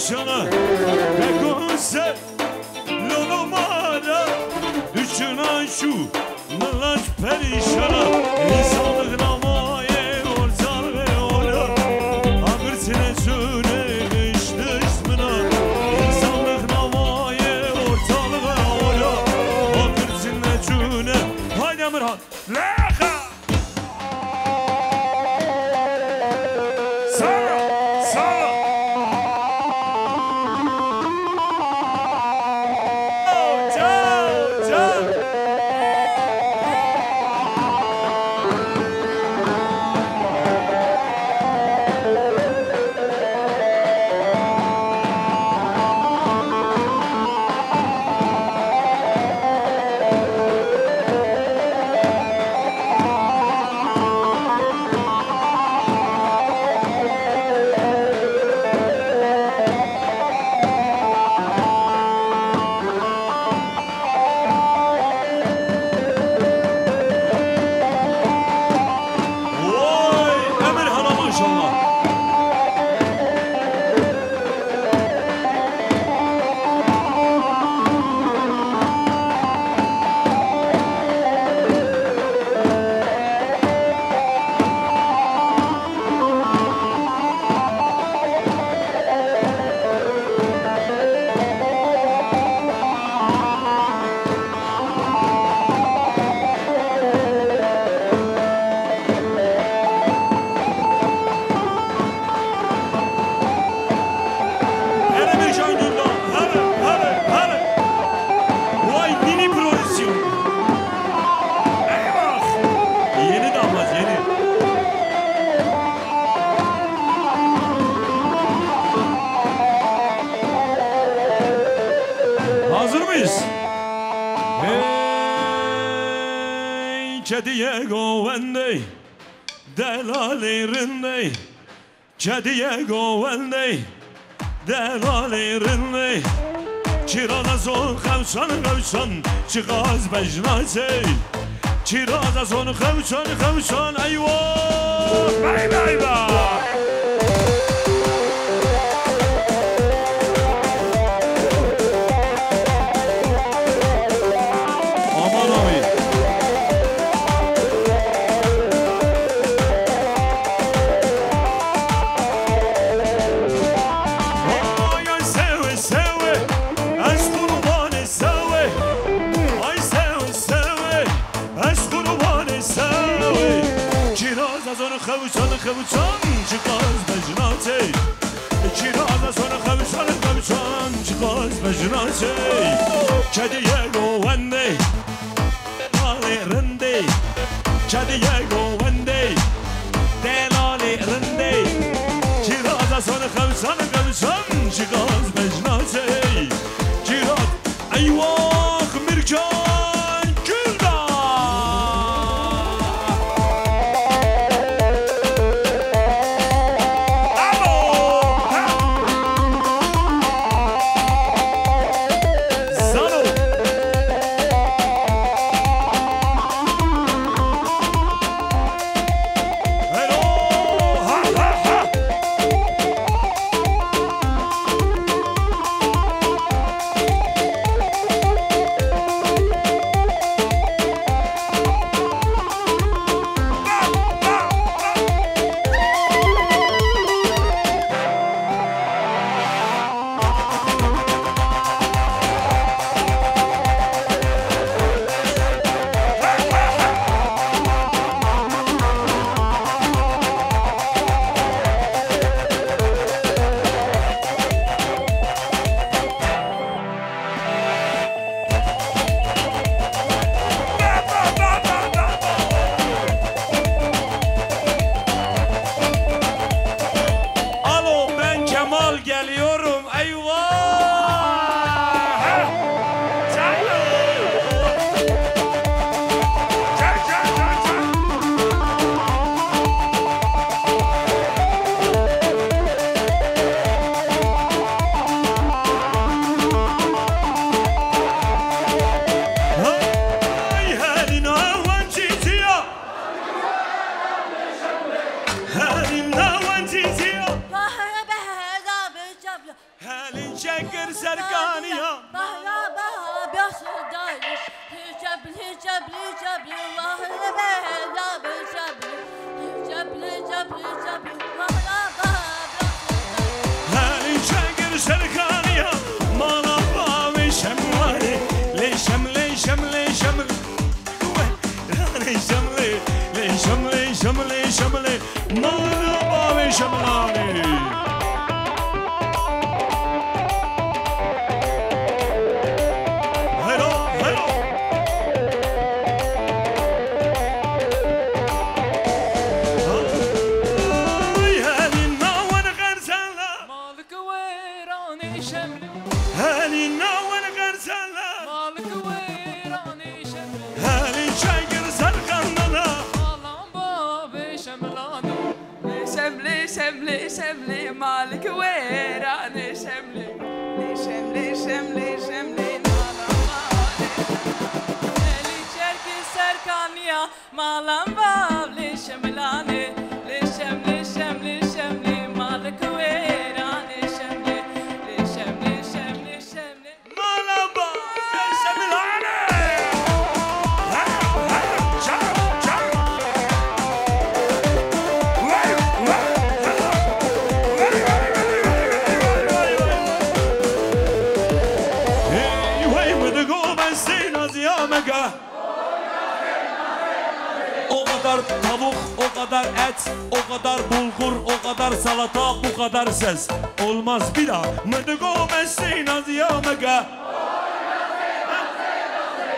perişana Begonse Lolo mara Düşünen şu Nalaş perişana İnsanlık namaye Ortal ve ora Ağır sinesine Kışlı ismına İnsanlık namaye Ortal ve ora Ağır sinesine Haydi Emirhan Leha Kediye govende Delalerinde Kediye govende Delalerinde Çirada son kavşan kavşan Çıkaz bejnase Çirada son kavşan kavşan Eyvah Eyvah eyvah خبوچان چقاز بجناته چیراز سون خبوچان چقاز بجناته کدیه گوونده دلالی رنده کدیه گوونده دلالی رنده چیراز سون خبوچان چقاز بجناته چیراز ایواخ مرکان هلی چنگر سرکانیا مالا باوی شملانی لیشم لیشم لیشم لیشم لیشم لیشم لیشم مالا باوی شملانی شملي مالك ويراني شملي شملي شملي شملي لي شرك سركانيا مالم بابلي شملاني لي شملي شملي شملي مالك ويراني شملي لي شملي شملي شملي مالم بابلي شملاني O kadar tavuk, o kadar et, o kadar bulgur, o kadar salata, bu kadar ses olmaz bir daha. Mıdıgo mesleğin aziyamega.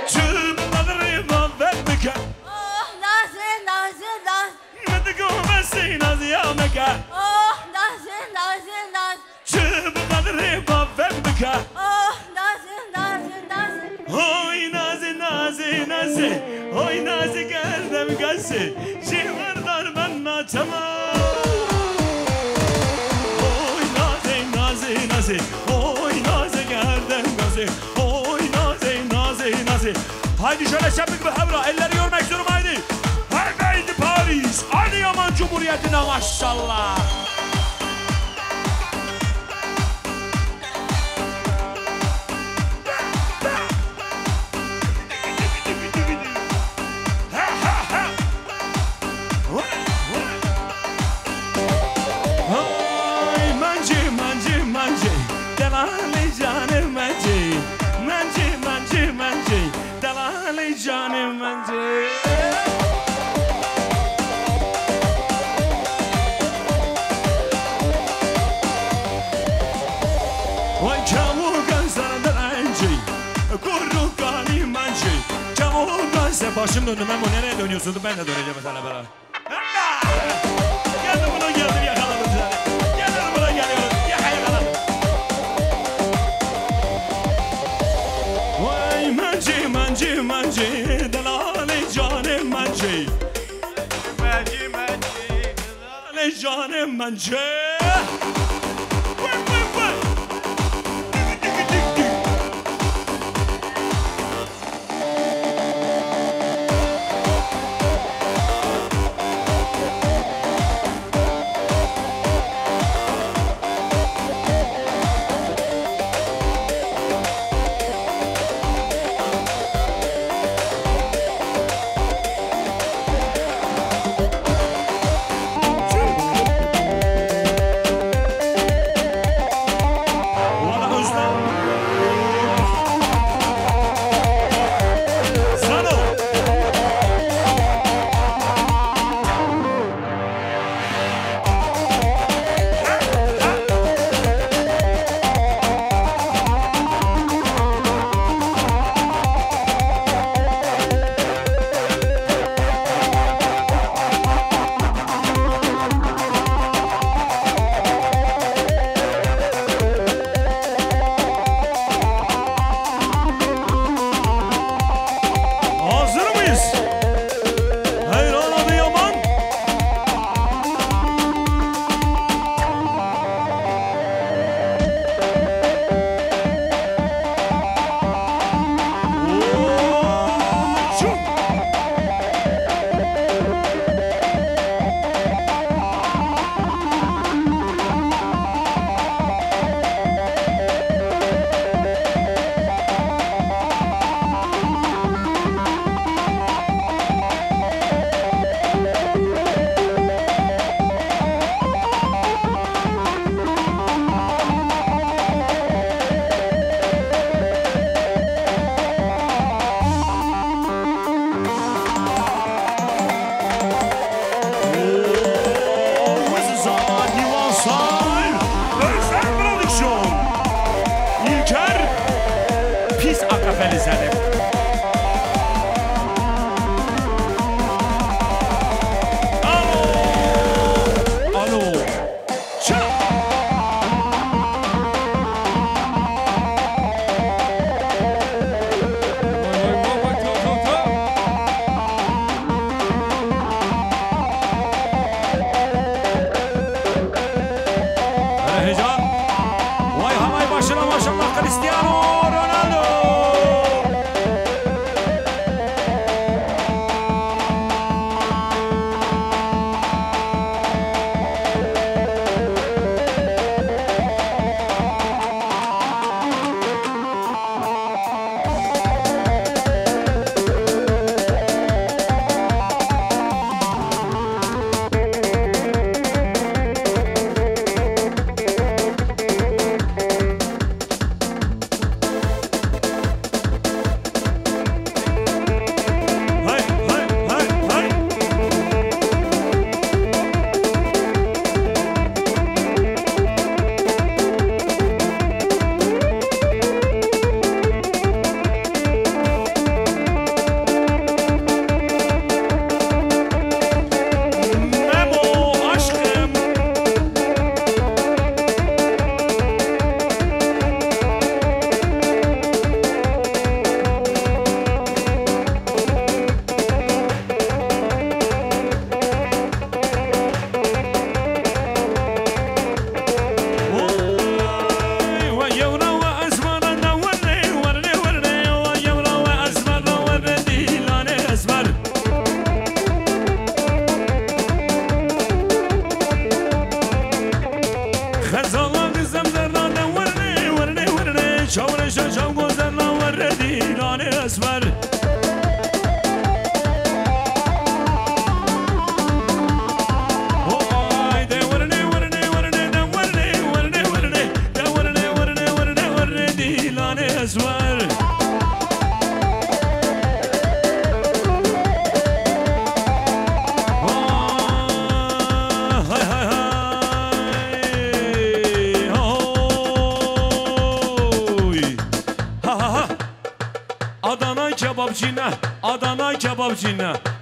Çığımları mahvetmeke. Oh nazır nazır nazır. Mıdıgo mesleğin aziyamega. Oh nazır nazır nazır. Çığımları mahvetmeke. Oh nazır nazır nazır. Oy nazi nazi nazi, oy nazi gerdem gazı, şivardar ben naçamam. Oy nazi nazi nazi, oy nazi gerdem gazı, oy nazi nazi nazi. Haydi şöyle şapık bir havra, elleri görmek istiyorum haydi. Haydi Paris, hadi Yaman Cumhuriyeti'ne maşallah. Canım bence. Vay çavugan sana da önce, kuru kalim bence. Çavugan sen başım döndü, ben bu nereye dönüyorsun? Ben de döneceğim sana beraber. Geldim buna geldim yakaladım seni. Geldim buna geliyorum yakaladım. Vay manci manci manci. Canım bence. اسمر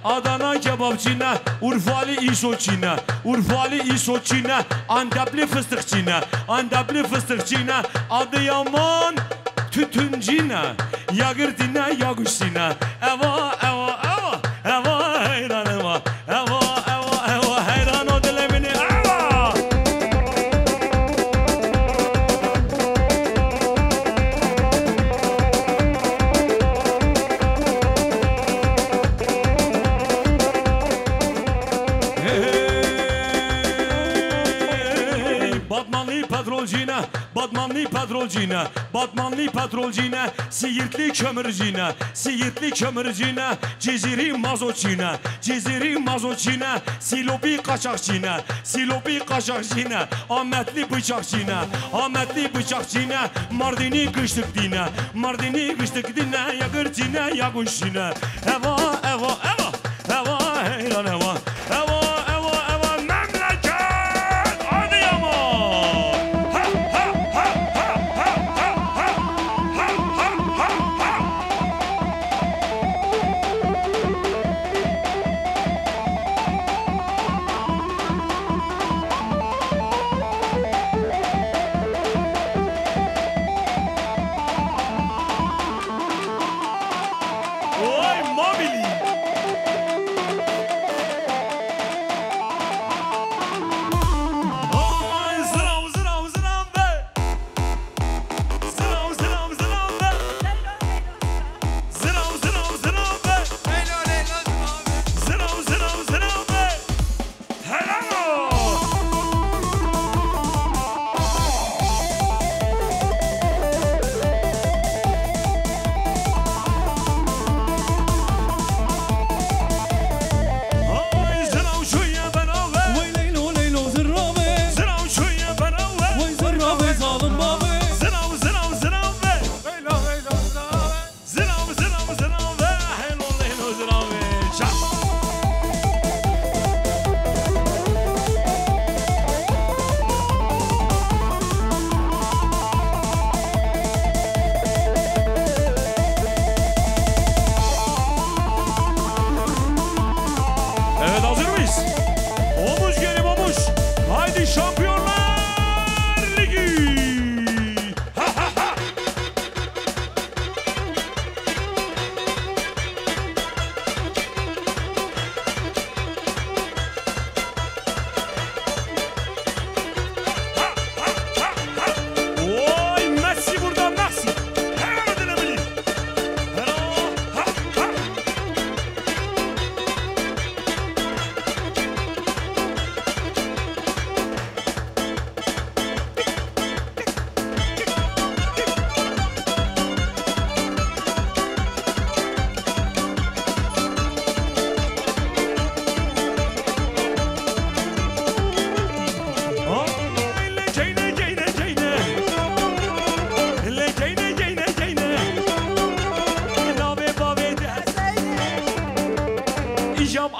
Adana kebapçına, Urfalı İsoçina, Urfalı İsoçina, Antepli fıstıkçına, Antepli fıstıkçına, Adıyaman tütüncina, Yagırtina yaguşina, eva eva eva, eva heyran eva, eva eva eva heyran o dilemini eva. Batmanlı patrolcina, Siirtli kömürcina, Ceziri mazotçina, Silopi kaçakçina, Ahmetli bıçakçina, Mardini kıştık dina, Yagırcina yaguşina, eva eva eva, eva heyran eva, eva.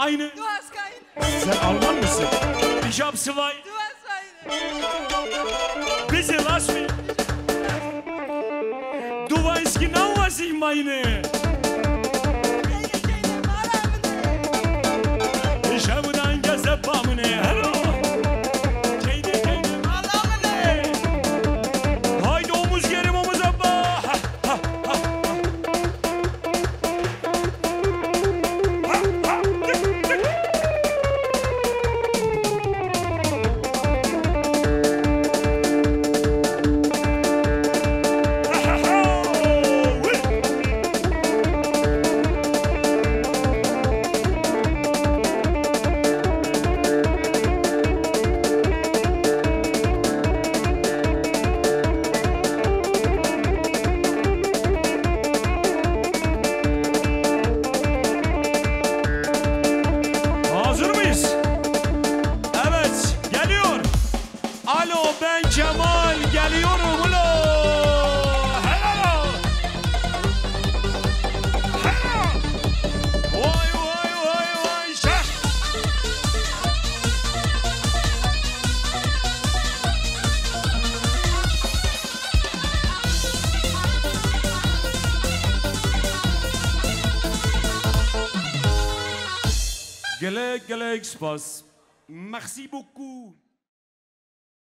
aynı. Sen Alman mısın? Ich hab zwei. Bitte lass mich. Du weißt genau, was ich meine. Ich habe dein Gazette Bamene. Hallo. Haydi omuz gerim omuza ba. گلک سپاس. Merci beaucoup.